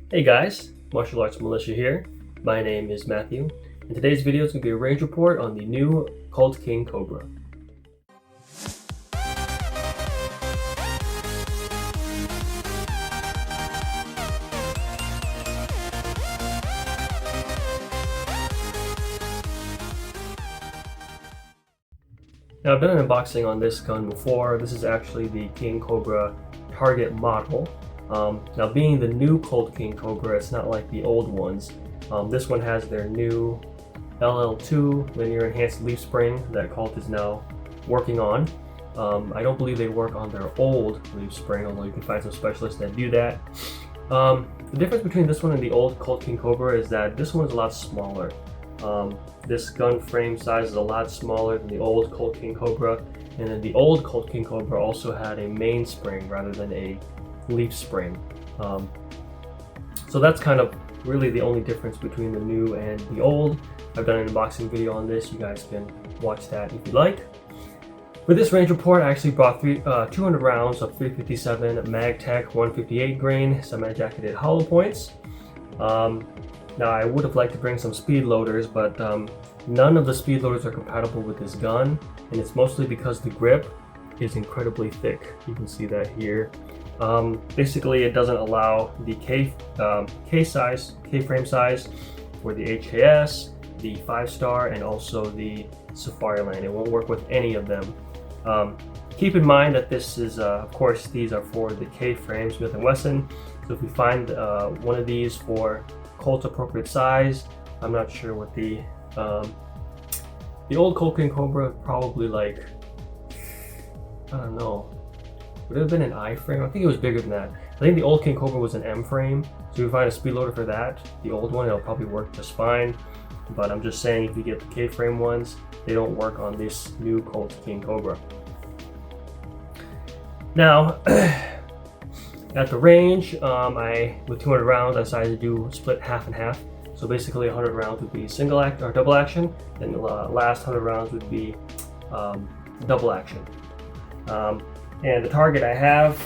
Hey guys, Martial Arts Militia here. My name is Matthew, and today's video is going to be a range report on the new Colt King Cobra. Now I've done an unboxing on this gun before. This is actually the King Cobra target model. Now being the new Colt King Cobra, it's not like the old ones. This one has their new LL2 linear enhanced leaf spring that Colt is now working on. I don't believe they work on their old leaf spring, although you can find some specialists that do that. The difference between this one and the old Colt King Cobra is that this one is a lot smaller. This gun frame size is a lot smaller than the old Colt King Cobra, and then the old Colt King Cobra also had a mainspring rather than a leaf spring. So that's kind of really the only difference between the new and the old. I've done an unboxing video on this. You guys can watch that if you like. For this range report, I actually brought 200 rounds of 357 MagTech 158 grain semi-jacketed hollow points. Now I would have liked to bring some speed loaders, but none of the speed loaders are compatible with this gun, and it's mostly because the grip is incredibly thick. You can see that here. Basically, it doesn't allow the K-frame size for the HKS, the 5-star, and also the Safariland. It won't work with any of them. Keep in mind that this is, of course, these are for the K-frame Smith & Wesson. So if we find one of these for Colt appropriate size, I'm not sure what the old Colt King Cobra probably like, I don't know, would it have been an I frame? I think it was bigger than that. I think the old King Cobra was an M frame, so if you find a speed loader for that, the old one, it'll probably work just fine. But I'm just saying, if you get the K frame ones, they don't work on this new Colt King Cobra. Now, at the range, with 200 rounds, I decided to do split half and half. So basically 100 rounds would be single act or double action, and the last 100 rounds would be double action. And the target I have,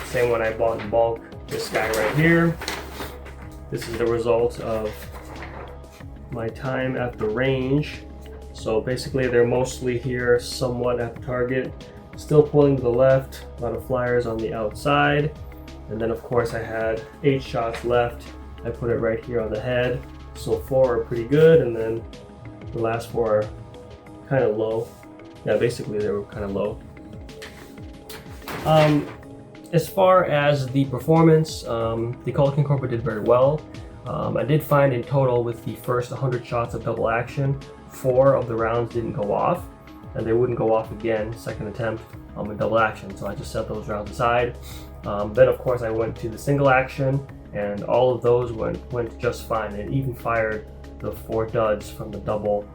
same one I bought in bulk, this guy right here. This is the result of my time at the range. So basically they're mostly here somewhat at the target, still pulling to the left, a lot of flyers on the outside. And then of course I had 8 shots left. I put it right here on the head. So 4 are pretty good, and then the last 4 are kind of low. Yeah, basically they were kind of low. As far as the performance, the Colt King Cobra did very well. I did find in total with the first 100 shots of double action, 4 of the rounds didn't go off, and they wouldn't go off again second attempt with double action, so I just set those rounds aside. Then of course I went to the single action, and all of those went just fine. It even fired the 4 duds from the double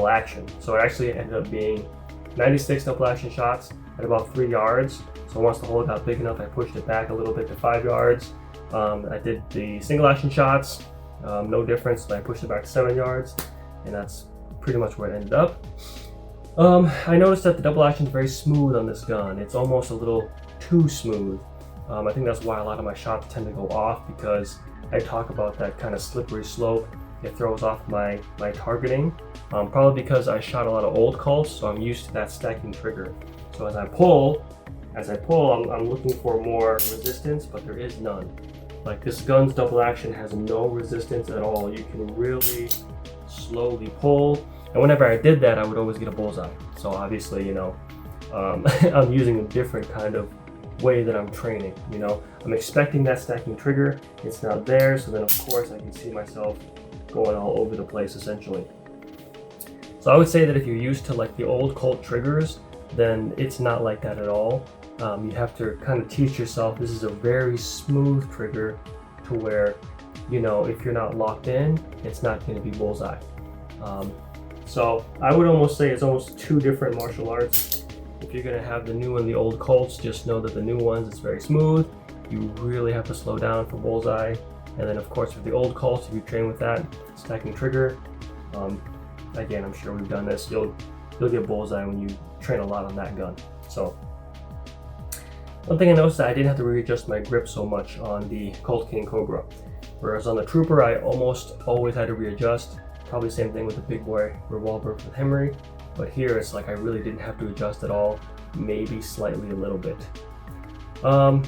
action. So it actually ended up being 96 double action shots at about 3 yards. So once the hole got big enough, I pushed it back a little bit to 5 yards. I did the single action shots, no difference, so I pushed it back to 7 yards, and that's pretty much where it ended up. I noticed that the double action is very smooth on this gun. It's almost a little too smooth. I think that's why a lot of my shots tend to go off, because I talk about that kind of slippery slope. It throws off my targeting, probably because I shot a lot of old Colts, so I'm used to that stacking trigger. So as I pull, I'm looking for more resistance, but there is none. Like, this gun's double action has no resistance at all. You can really slowly pull, and whenever I did that, I would always get a bullseye. So obviously, you know, I'm using a different kind of way that I'm training. You know, I'm expecting that stacking trigger. It's not there, so then of course I can see myself going all over the place essentially. So I would say that if you're used to like the old Colt triggers, then it's not like that at all. You have to kind of teach yourself this is a very smooth trigger to where, you know, if you're not locked in, it's not going to be bullseye. So I would almost say it's almost 2 different martial arts. If you're going to have the new and the old Colts, just know that the new ones, it's very smooth. You really have to slow down for bullseye. And then of course with the old Colts, if you train with that stacking trigger, again, I'm sure we've done this, you'll get bullseye when you train a lot on that gun. So One thing I noticed that I didn't have to readjust my grip so much on the Colt King Cobra. Whereas on the Trooper, I almost always had to readjust. Probably same thing with the big boy revolver with Henry. But here it's like I really didn't have to adjust at all, maybe slightly a little bit. Other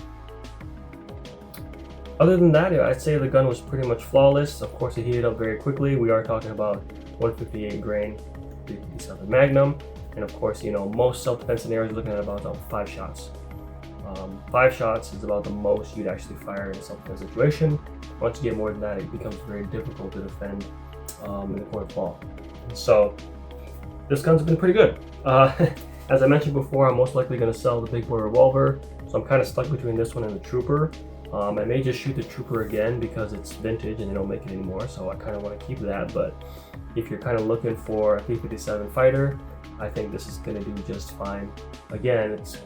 than that, I'd say the gun was pretty much flawless. Of course, it heated up very quickly. We are talking about 158 grain 357 Magnum. And of course, most self-defense scenarios are looking at about 5 shots. 5 shots is about the most you'd actually fire in a self-defense situation. Once you get more than that, it becomes very difficult to defend in the point of ball. So this gun's been pretty good. As I mentioned before, I'm most likely going to sell the big boy revolver, so I'm kind of stuck between this one and the Trooper. I may just shoot the Trooper again because it's vintage and they don't make it anymore, so I kind of want to keep that. But if you're kind of looking for a 357 fighter, I think this is going to do just fine. Again, it's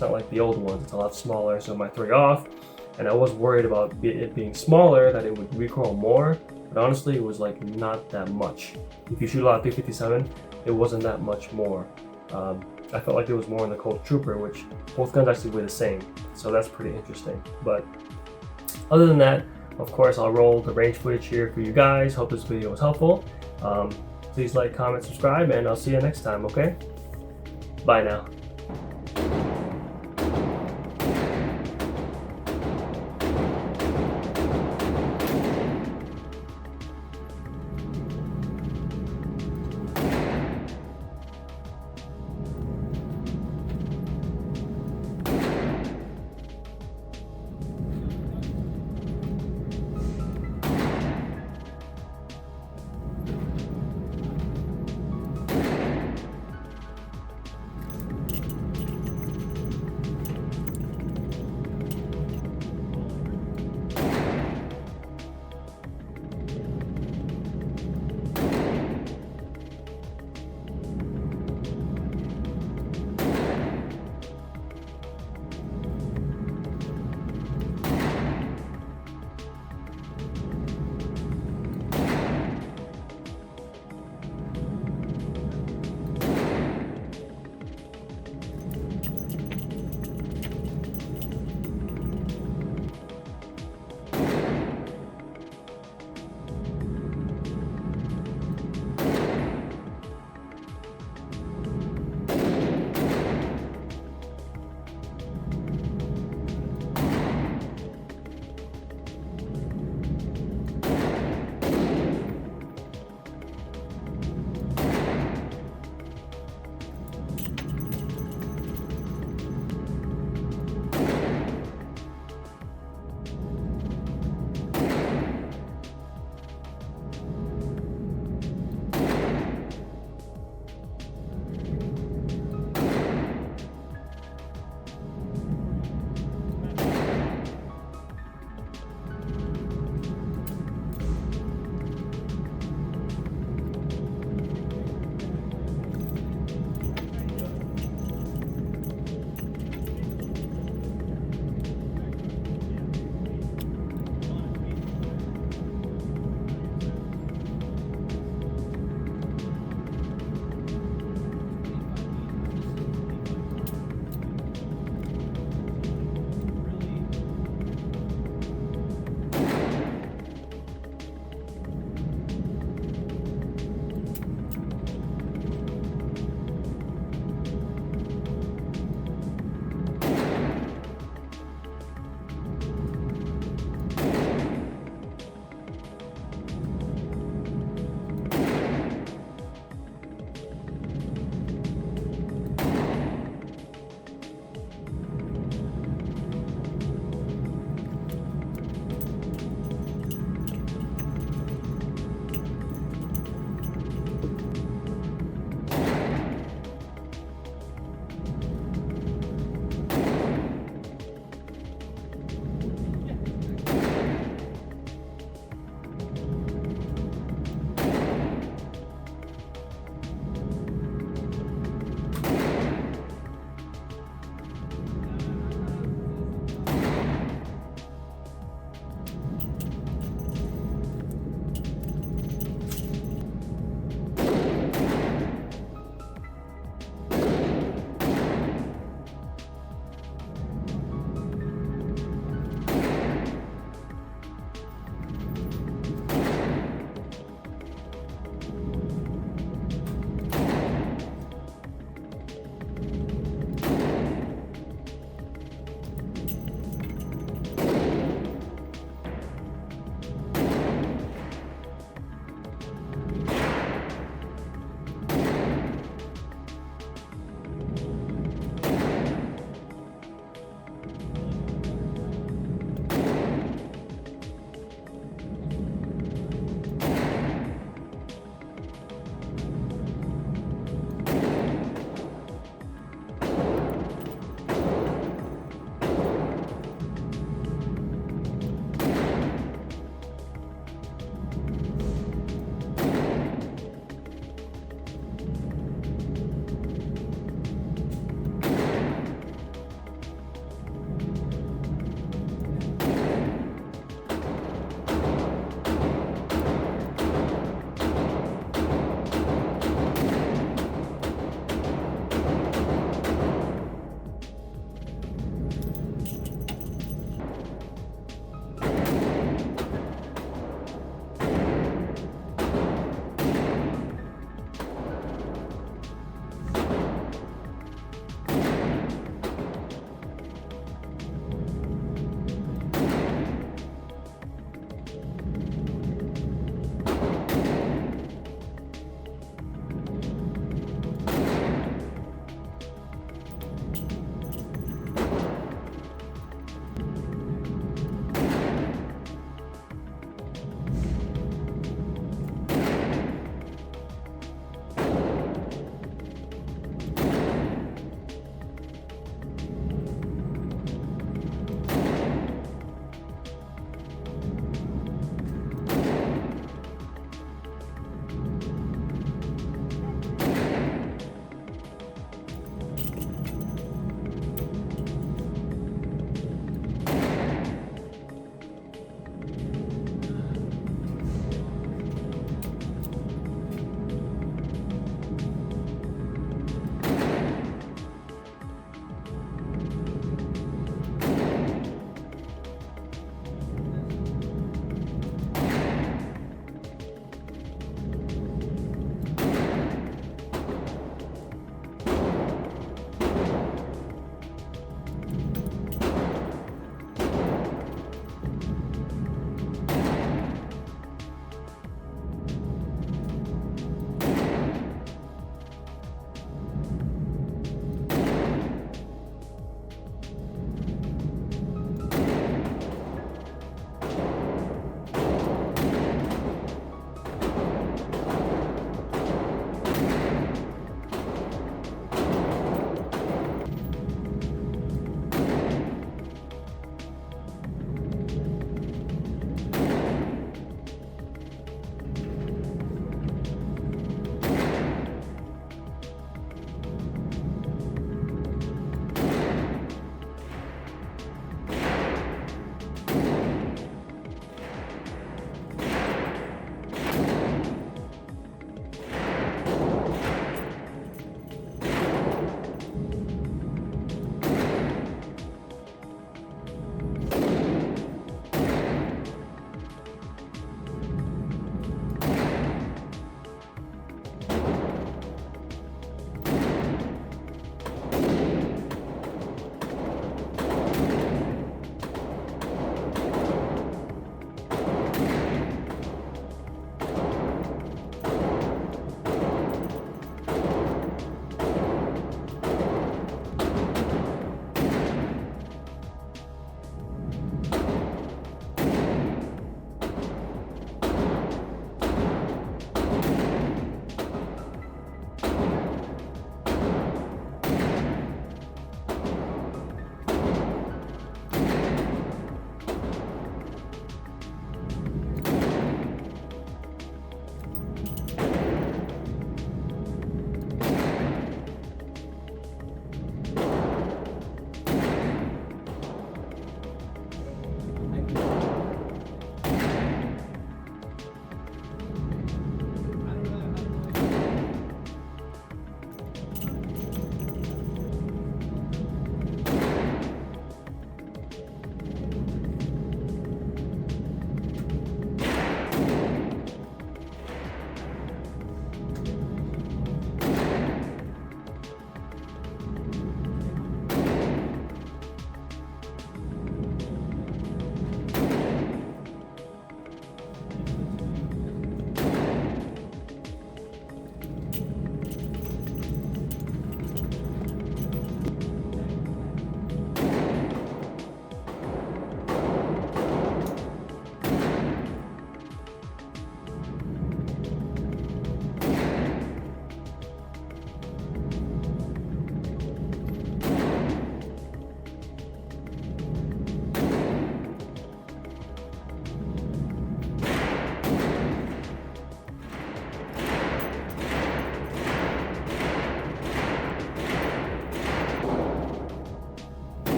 not like the old ones, it's a lot smaller, so it might throw you off. And I was worried about it being smaller, that it would recoil more, but honestly, it was like not that much. If you shoot a lot of 357, it wasn't that much more. I felt like there was more in the Colt Trooper, which both guns actually weigh the same, so that's pretty interesting. But other than that, of course, I'll roll the range footage here for you guys. Hope this video was helpful. Please like, comment, subscribe, and I'll see you next time, okay? Bye now.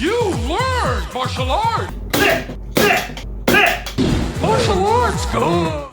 You learned martial arts! Martial arts, good!